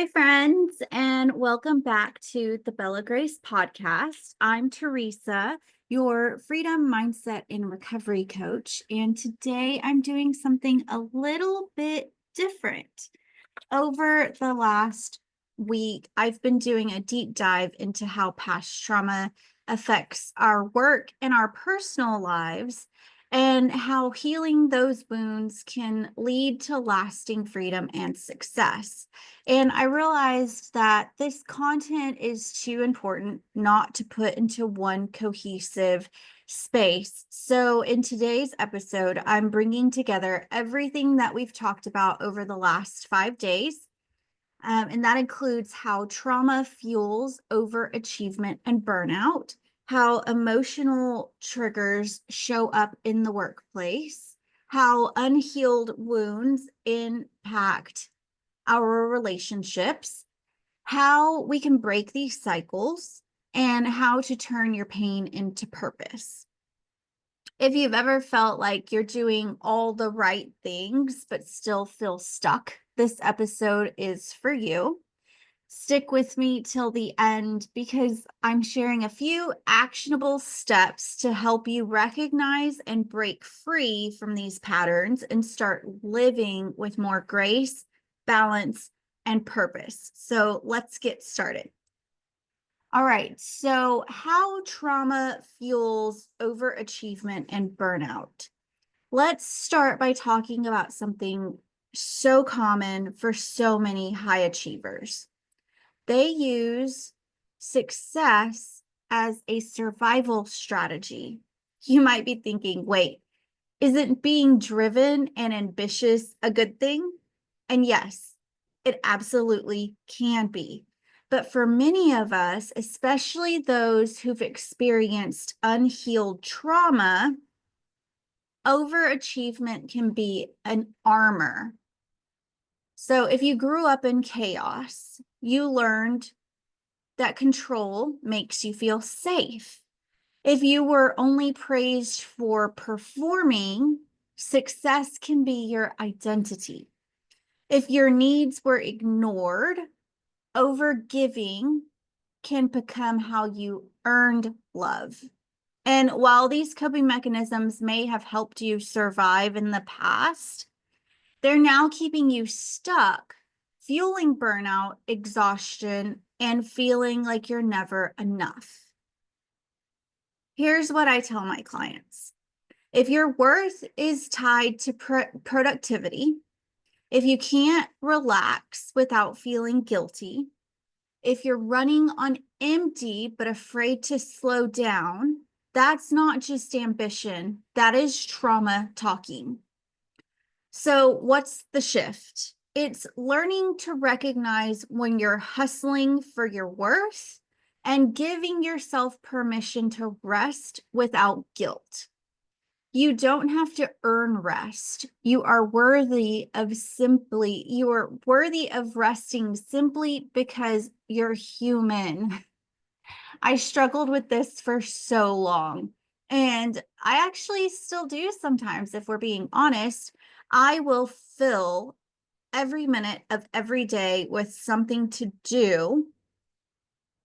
Hi, friends, and welcome back to the Bella Grayce podcast. I'm Teresa, your freedom mindset and recovery coach, and today I'm doing something a little bit different. Over the last week, I've been doing a deep dive into how past trauma affects our work and our personal lives, and how healing those wounds can lead to lasting freedom and success. And I realized that this content is too important not to put into one cohesive space. So, in today's episode, I'm bringing together everything that we've talked about over the last 5 days. And that includes how trauma fuels overachievement and burnout, how emotional triggers show up in the workplace, how unhealed wounds impact our relationships, how we can break these cycles, and how to turn your pain into purpose. If you've ever felt like you're doing all the right things but still feel stuck, this episode is for you. Stick with me till the end because I'm sharing a few actionable steps to help you recognize and break free from these patterns and start living with more grace, balance, and purpose. So let's get started. All right, so how trauma fuels overachievement and burnout. Let's start by talking about something so common for so many high achievers. They use success as a survival strategy. You might be thinking, wait, isn't being driven and ambitious a good thing? And yes, it absolutely can be. But for many of us, especially those who've experienced unhealed trauma, overachievement can be an armor. So if you grew up in chaos, you learned that control makes you feel safe. If you were only praised for performing, success can be your identity. If your needs were ignored, overgiving can become how you earned love. And while these coping mechanisms may have helped you survive in the past, they're now keeping you stuck, fueling burnout, exhaustion, and feeling like you're never enough. Here's what I tell my clients. If your worth is tied to productivity, if you can't relax without feeling guilty, if you're running on empty but afraid to slow down, that's not just ambition, that is trauma talking. So, what's the shift? It's learning to recognize when you're hustling for your worth and giving yourself permission to rest without guilt. You don't have to earn rest. You are worthy of resting simply because you're human. I struggled with this for so long, and I actually still do sometimes, if we're being honest. I will fill every minute of every day with something to do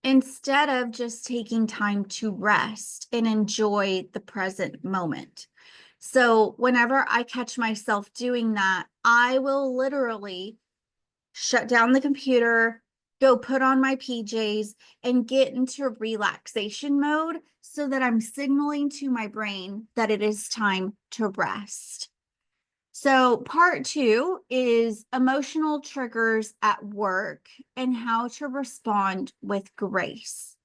instead of just taking time to rest and enjoy the present moment. So whenever I catch myself doing that, I will literally shut down the computer, go put on my PJs, and get into relaxation mode so that I'm signaling to my brain that it is time to rest. So, part 2 is emotional triggers at work and how to respond with grace.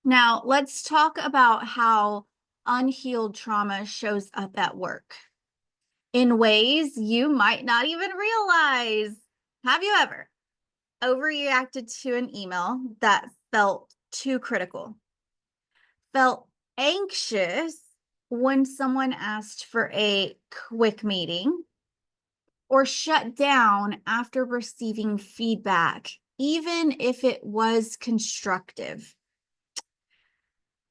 Now, let's talk about how unhealed trauma shows up at work in ways you might not even realize. Have you ever overreacted to an email that felt too critical? Felt anxious when someone asked for a quick meeting? Or shut down after receiving feedback, even if it was constructive?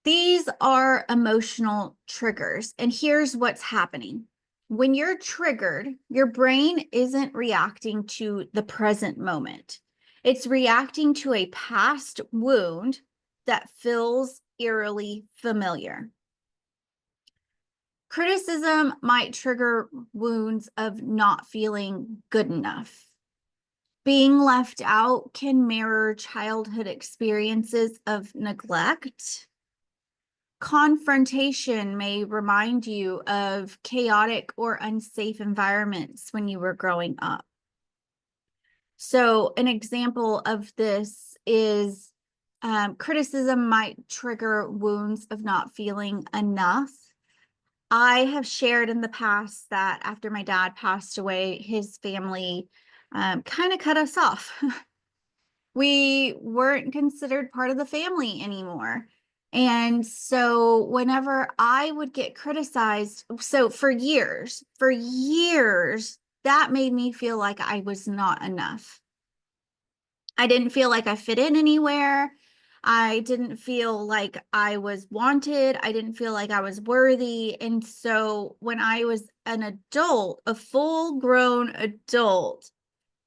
These are emotional triggers, and here's what's happening. When you're triggered, your brain isn't reacting to the present moment. It's reacting to a past wound that feels eerily familiar. Criticism might trigger wounds of not feeling good enough. Being left out can mirror childhood experiences of neglect. Confrontation may remind you of chaotic or unsafe environments when you were growing up. So, an example of this is criticism might trigger wounds of not feeling enough. I have shared in the past that after my dad passed away, his family kind of cut us off. We weren't considered part of the family anymore. And so whenever I would get criticized, so for years, that made me feel like I was not enough. I didn't feel like I fit in anywhere. I didn't feel like I was wanted. I didn't feel like I was worthy. And so when I was an adult, a full grown adult,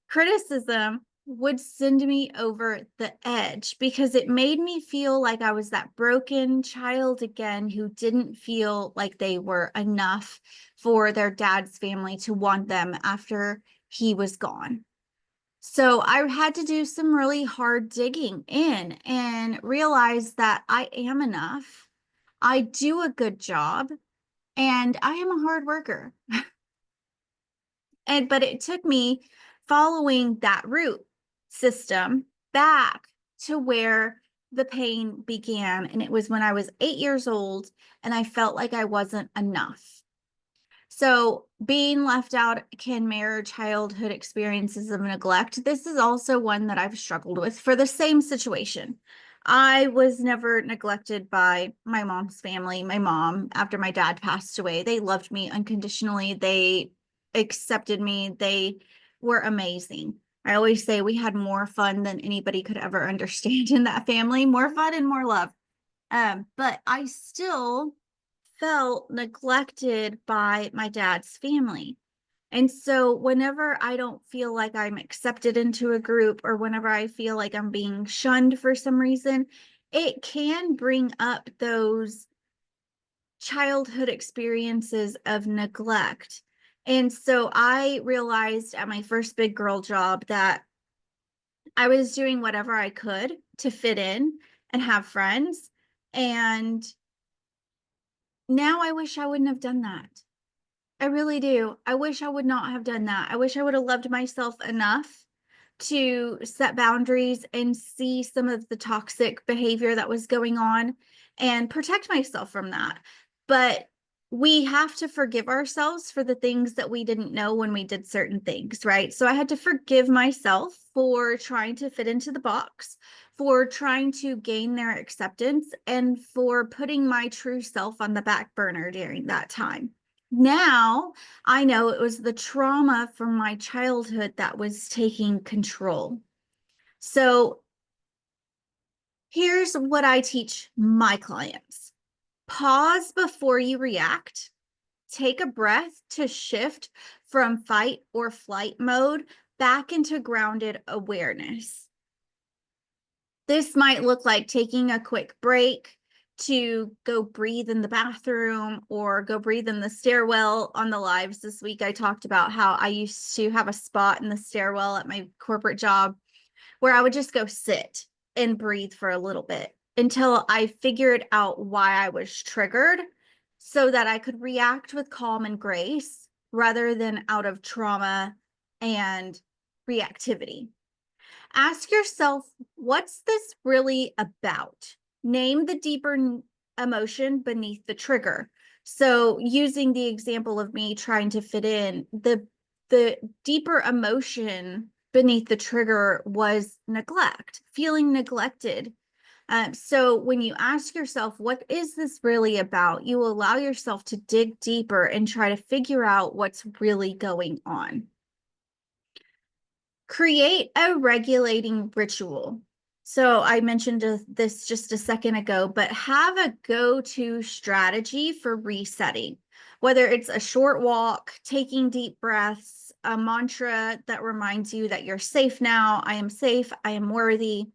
criticism would send me over the edge because it made me feel like I was that broken child again who didn't feel like they were enough for their dad's family to want them after he was gone. So I had to do some really hard digging in and realize that I am enough. I do a good job and I am a hard worker. But it took me following that root system back to where the pain began. And it was when I was 8 years old and I felt like I wasn't enough. So being left out can mirror childhood experiences of neglect. This is also one that I've struggled with for the same situation. I was never neglected by my mom's family. My mom, after my dad passed away, they loved me unconditionally. They accepted me. They were amazing. I always say we had more fun than anybody could ever understand in that family, more fun and more love. But I still felt neglected by my dad's family. And so whenever I don't feel like I'm accepted into a group or whenever I feel like I'm being shunned for some reason, it can bring up those childhood experiences of neglect. And so I realized at my first big girl job that I was doing whatever I could to fit in and have friends. And now I wish I wouldn't have done that. I really do. I wish I would not have done that. I wish I would have loved myself enough to set boundaries and see some of the toxic behavior that was going on and protect myself from that. But we have to forgive ourselves for the things that we didn't know when we did certain things, right? So I had to forgive myself for trying to fit into the box, for trying to gain their acceptance, and for putting my true self on the back burner during that time. Now I know it was the trauma from my childhood that was taking control. So here's what I teach my clients. Pause before you react. Take a breath to shift from fight or flight mode back into grounded awareness. This might look like taking a quick break to go breathe in the bathroom or go breathe in the stairwell. On the lives this week, I talked about how I used to have a spot in the stairwell at my corporate job where I would just go sit and breathe for a little bit until I figured out why I was triggered so that I could react with calm and grace rather than out of trauma and reactivity. Ask yourself, what's this really about? Name the deeper emotion beneath the trigger. So using the example of me trying to fit in, the deeper emotion beneath the trigger was neglect, feeling neglected. So when you ask yourself, what is this really about? You allow yourself to dig deeper and try to figure out what's really going on. Create a regulating ritual. So I mentioned this just a second ago, but have a go-to strategy for resetting. whether it's a short walk, taking deep breaths, a mantra that reminds you that you're safe now, I am safe, I am worthy,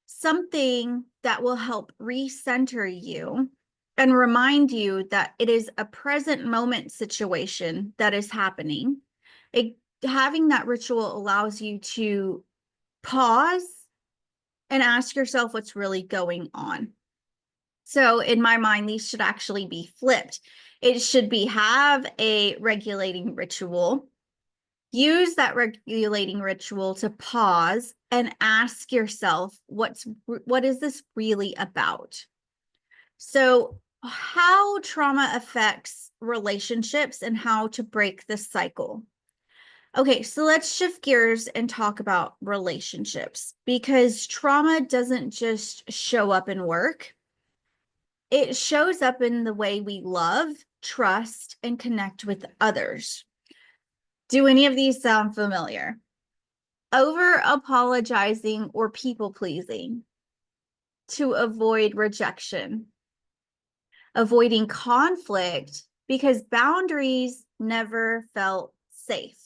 something that will help recenter you and remind you that it is a present moment situation that is happening. Having that ritual allows you to pause and ask yourself what's really going on. So in my mind, these should actually be flipped. It should be have a regulating ritual, use that regulating ritual to pause and ask yourself, what is this really about? So how trauma affects relationships and how to break the cycle. Okay, so let's shift gears and talk about relationships, because trauma doesn't just show up in work. It shows up in the way we love, trust, and connect with others. Do any of these sound familiar? Over apologizing or people pleasing to avoid rejection, avoiding conflict because boundaries never felt safe,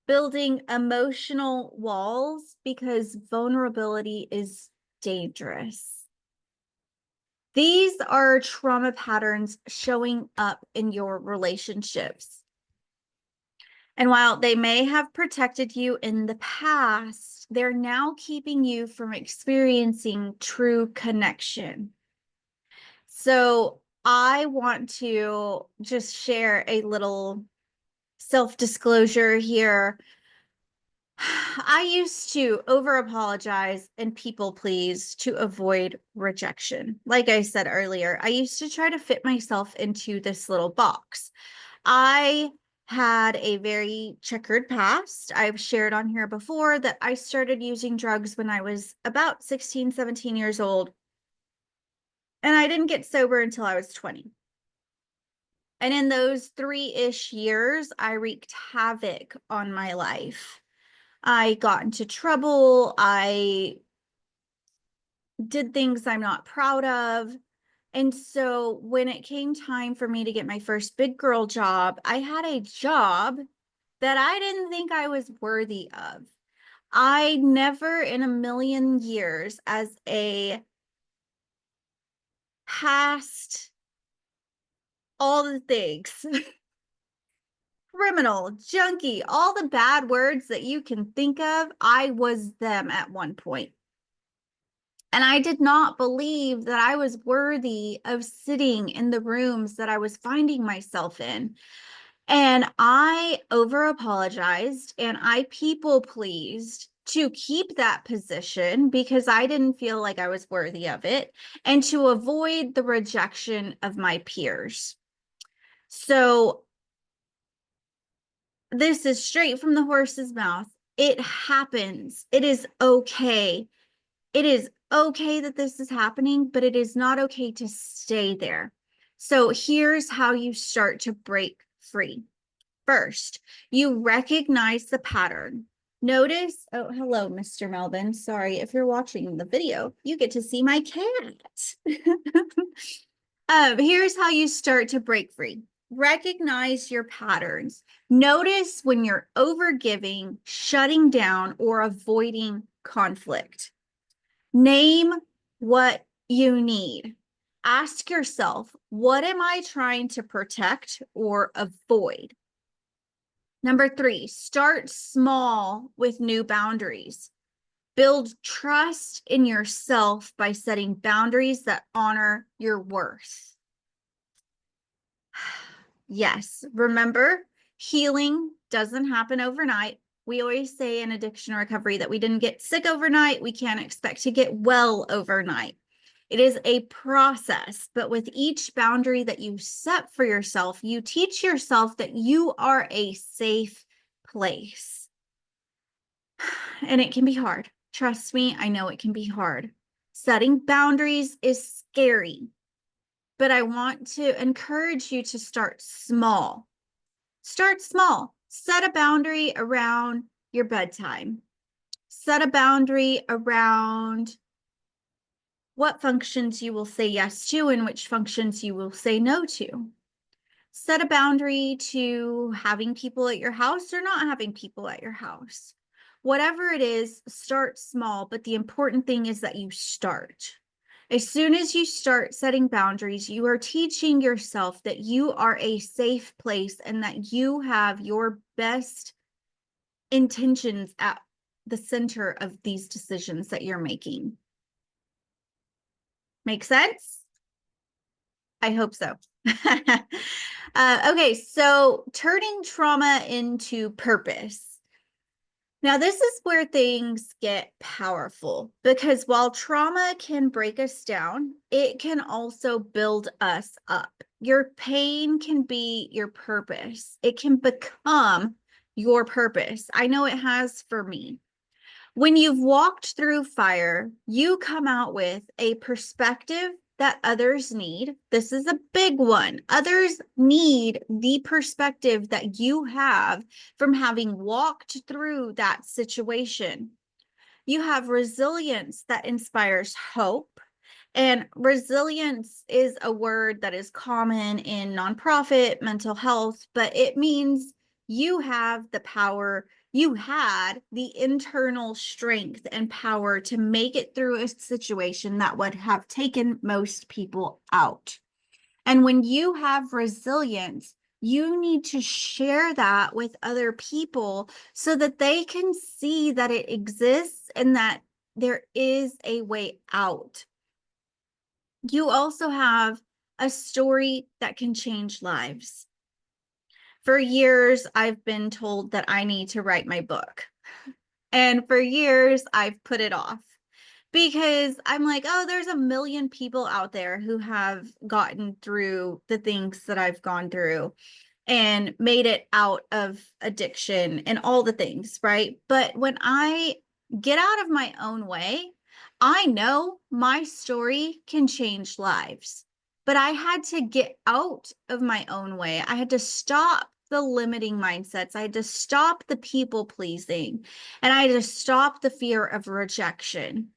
building emotional walls because vulnerability is dangerous. These are trauma patterns showing up in your relationships. And while they may have protected you in the past, they're now keeping you from experiencing true connection. So I want to just share a little self-disclosure here. I used to over apologize and people please to avoid rejection. Like I said earlier, I used to try to fit myself into this little box. I had a very checkered past. I've shared on here before that I started using drugs when I was about 16, 17 years old. And I didn't get sober until I was 20. And in those 3-ish years, I wreaked havoc on my life. I got into trouble. I did things I'm not proud of. And so when it came time for me to get my first big girl job, I had a job that I didn't think I was worthy of. I never in a million years, as a past all the things, criminal, junkie, all the bad words that you can think of, I was them at one point. And I did not believe that I was worthy of sitting in the rooms that I was finding myself in. And I over apologized and I people pleased to keep that position because I didn't feel like I was worthy of it and to avoid the rejection of my peers. So this is straight from the horse's mouth. It happens. It is okay. It is okay that this is happening, but it is not okay to stay there. So here's how you start to break free. First, you recognize the pattern. Notice, oh, hello, Mr. Melvin. Sorry, if you're watching the video, you get to see my cat. Here's how you start to break free. Recognize your patterns. Notice when you're overgiving, shutting down, or avoiding conflict. Name what you need. Ask yourself, what am I trying to protect or avoid? Number 3, start small with new boundaries. Build trust in yourself by setting boundaries that honor your worth. Yes, remember, healing doesn't happen overnight. We always say in addiction recovery that we didn't get sick overnight. We can't expect to get well overnight. It is a process, but with each boundary that you set for yourself, you teach yourself that you are a safe place. And it can be hard. Trust me, I know it can be hard. Setting boundaries is scary, but I want to encourage you to start small. Start small. Set a boundary around your bedtime. Set a boundary around what functions you will say yes to and which functions you will say no to. Set a boundary to having people at your house or not having people at your house. Whatever it is, start small, but the important thing is that you start. As soon as you start setting boundaries, you are teaching yourself that you are a safe place and that you have your best intentions at the center of these decisions that you're making. Make sense? I hope so. Okay, so turning trauma into purpose. Now, this is where things get powerful because while trauma can break us down, it can also build us up. Your pain can be your purpose. It can become your purpose. I know it has for me. When you've walked through fire, you come out with a perspective that others need. This is a big one. Others need the perspective that you have from having walked through that situation. You have resilience that inspires hope. And resilience is a word that is common in nonprofit mental health, but it means you have the power, you had the internal strength and power to make it through a situation that would have taken most people out. And when you have resilience, you need to share that with other people so that they can see that it exists and that there is a way out. You also have a story that can change lives. For years, I've been told that I need to write my book. And for years, I've put it off because I'm like, oh, there's a million people out there who have gotten through the things that I've gone through and made it out of addiction and all the things, right? But when I get out of my own way, I know my story can change lives. But I had to get out of my own way. I had to stop the limiting mindsets. I had to stop the people pleasing. And I had to stop the fear of rejection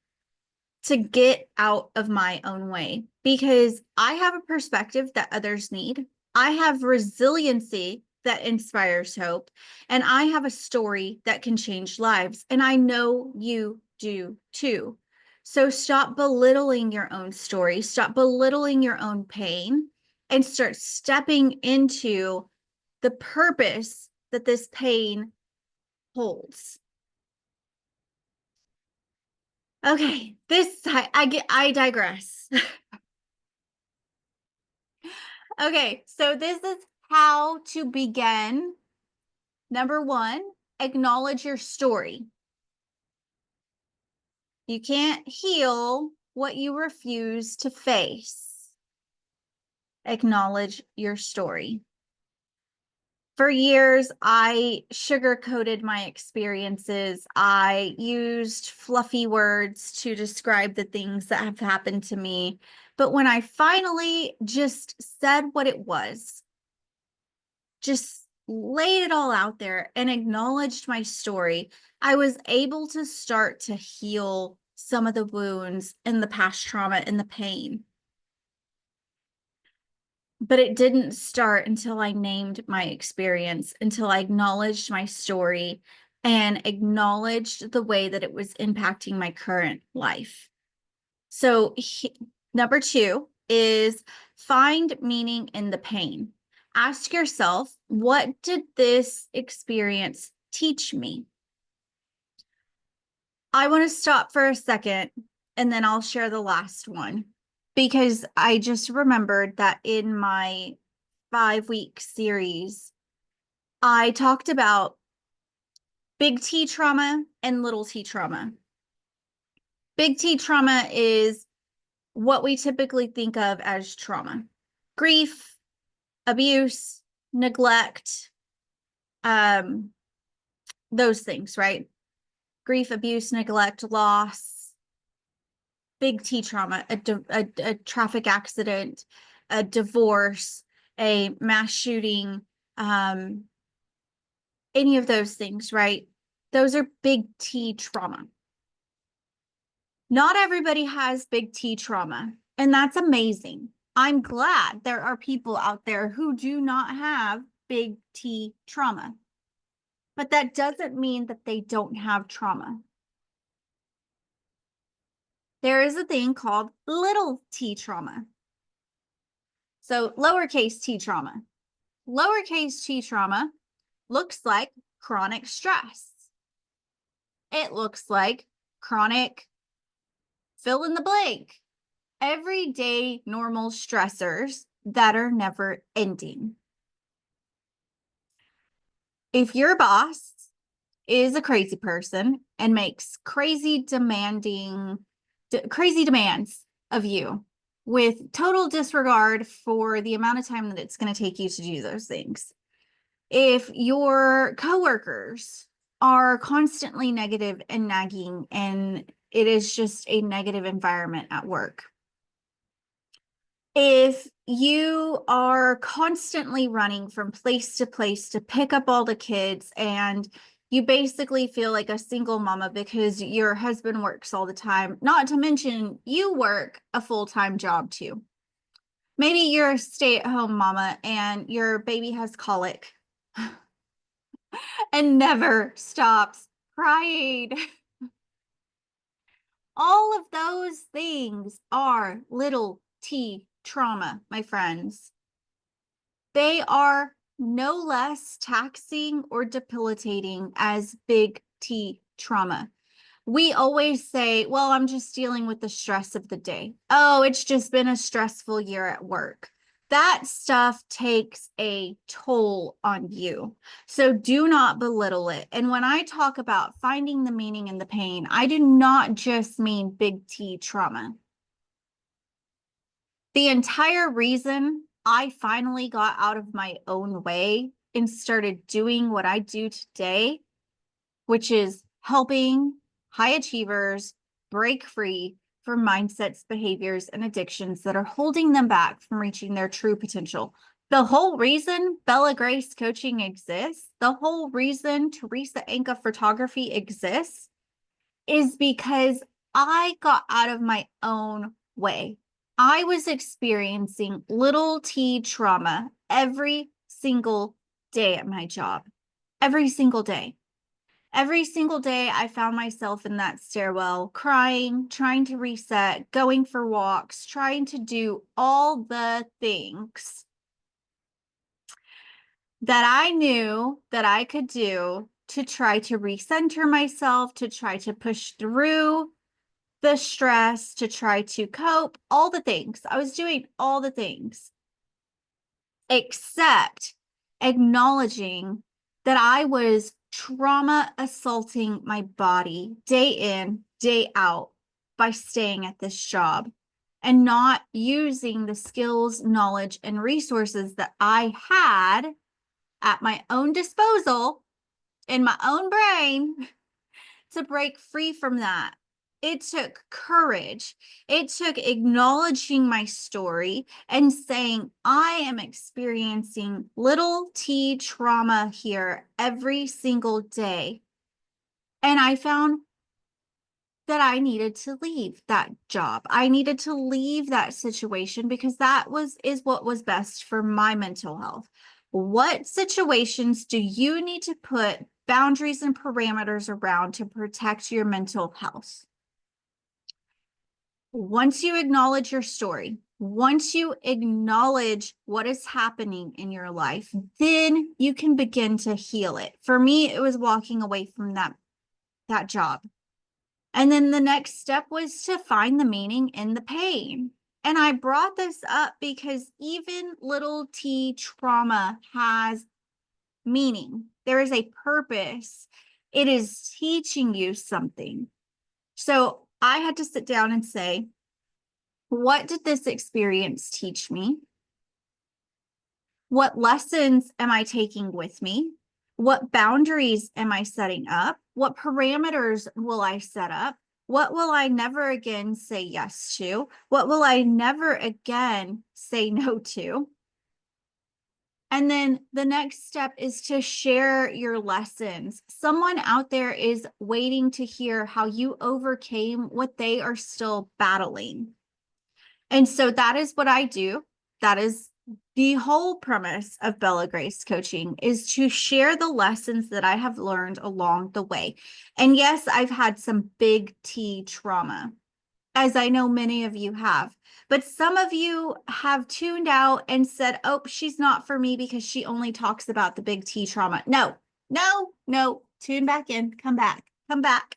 to get out of my own way because I have a perspective that others need. I have resiliency that inspires hope, and I have a story that can change lives. And I know you do too. So stop belittling your own story, stop belittling your own pain, and start stepping into the purpose that this pain holds. Okay, I digress. Okay, so this is how to begin. Number one, acknowledge your story. You can't heal what you refuse to face. Acknowledge your story. For years, I sugar-coated my experiences. I used fluffy words to describe the things that have happened to me. But when I finally just said what it was, just laid it all out there and acknowledged my story, I was able to start to heal some of the wounds and the past trauma and the pain. But it didn't start until I named my experience, until I acknowledged my story and acknowledged the way that it was impacting my current life. So number two is find meaning in the pain. Ask yourself, what did this experience teach me? I want to stop for a second and then I'll share the last one because I just remembered that in my 5-week series, I talked about big T trauma and little t trauma. Big T trauma is what we typically think of as trauma: grief, abuse, neglect, those things, right? Grief, abuse, neglect, loss, big T trauma, a traffic accident, a divorce, a mass shooting, any of those things, right? Those are big T trauma. Not everybody has big T trauma, and that's amazing. I'm glad there are people out there who do not have big T trauma, but that doesn't mean that they don't have trauma. There is a thing called little t trauma. So lowercase t trauma. Lowercase t trauma looks like chronic stress. It looks like chronic fill in the blank, everyday normal stressors that are never ending. If your boss is a crazy person and makes crazy demands of you with total disregard for the amount of time that it's going to take you to do those things. If your coworkers are constantly negative and nagging and it is just a negative environment at work. If you are constantly running from place to place to pick up all the kids and you basically feel like a single mama because your husband works all the time, not to mention you work a full-time job too. Maybe you're a stay-at-home mama and your baby has colic and never stops crying. All of those things are little t trauma, my friends. They are no less taxing or debilitating as big T trauma. We always say, well, I'm just dealing with the stress of the day. Oh, it's just been a stressful year at work. That stuff takes a toll on you. So do not belittle it. And when I talk about finding the meaning in the pain, I do not just mean big T trauma. The entire reason I finally got out of my own way and started doing what I do today, which is helping high achievers break free from mindsets, behaviors, and addictions that are holding them back from reaching their true potential. The whole reason Bella Grayce Coaching exists, the whole reason Teresa Anka Photography exists, is because I got out of my own way. I was experiencing little t trauma every single day at my job. Every single day. Every single day, I found myself in that stairwell, crying, trying to reset, going for walks, trying to do all the things that I knew that I could do to try to recenter myself, to try to push through the stress, to try to cope, all the things. I was doing all the things, except acknowledging that I was trauma assaulting my body day in, day out by staying at this job and not using the skills, knowledge, and resources that I had at my own disposal in my own brain to break free from that. It took courage. It took acknowledging my story and saying, I am experiencing little t trauma here every single day. And I found that I needed to leave that job. I needed to leave that situation because is what was best for my mental health. What situations do you need to put boundaries and parameters around to protect your mental health? Once you acknowledge your story, once you acknowledge what is happening in your life, then you can begin to heal it. For me, it was walking away from that job. And then the next step was to find the meaning in the pain. And I brought this up because even little t trauma has meaning. There is a purpose. It is teaching you something. So I had to sit down and say, what did this experience teach me? What lessons am I taking with me? What boundaries am I setting up? What parameters will I set up? What will I never again say yes to? What will I never again say no to? And then the next step is to share your lessons. Someone out there is waiting to hear how you overcame what they are still battling. And so that is what I do. That is the whole premise of Bella Grayce coaching, is to share the lessons that I have learned along the way. And yes, I've had some big T trauma, as I know many of you have. But some of you have tuned out and said, oh, she's not for me because she only talks about the big T trauma. No, no, no. Tune back in. Come back. Come back.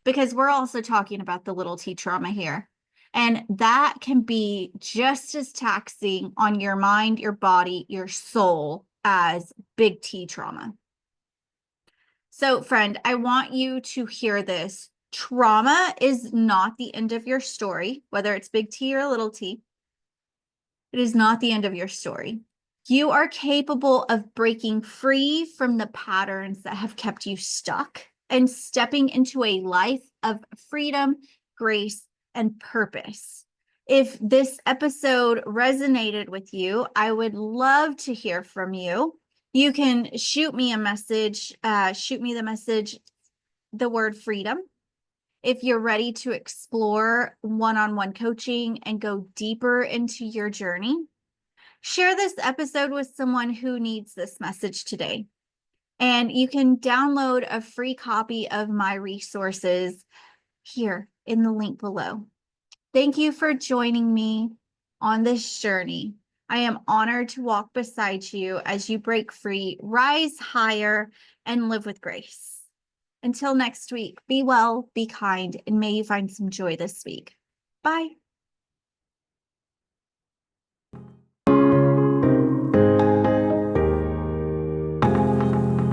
Because we're also talking about the little T trauma here. And that can be just as taxing on your mind, your body, your soul as big T trauma. So, friend, I want you to hear this. Trauma is not the end of your story, whether it's big T or little t. It is not the end of your story. You are capable of breaking free from the patterns that have kept you stuck and stepping into a life of freedom, grace, and purpose. If this episode resonated with you, I would love to hear from you. You can shoot me a message, the word freedom. If you're ready to explore one-on-one coaching and go deeper into your journey, share this episode with someone who needs this message today. And you can download a free copy of my resources here in the link below. Thank you for joining me on this journey. I am honored to walk beside you as you break free, rise higher, and live with grace. Until next week, be well, be kind, and may you find some joy this week. Bye.